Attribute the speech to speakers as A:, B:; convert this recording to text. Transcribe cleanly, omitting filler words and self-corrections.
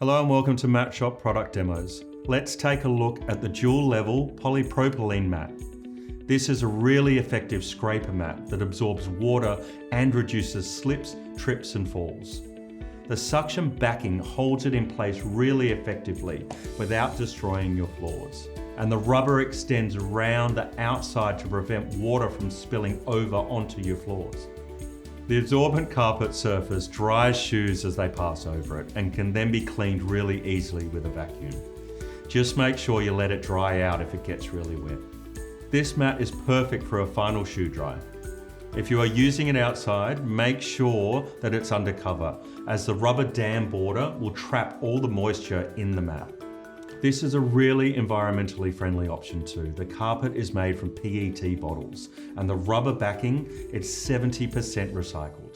A: Hello and welcome to Matshop product demos. Let's take a look at the dual level polypropylene mat. This is a really effective scraper mat that absorbs water and reduces slips, trips and falls. The suction backing holds it in place really effectively without destroying your floors. And the rubber extends around the outside to prevent water from spilling over onto your floors. The absorbent carpet surface dries shoes as they pass over it and can then be cleaned really easily with a vacuum. Just make sure you let it dry out if it gets really wet. This mat is perfect for a final shoe dry. If you are using it outside, make sure that it's under cover, as the rubber dam border will trap all the moisture in the mat. This is a really environmentally friendly option too. The carpet is made from PET bottles and the rubber backing is 70% recycled.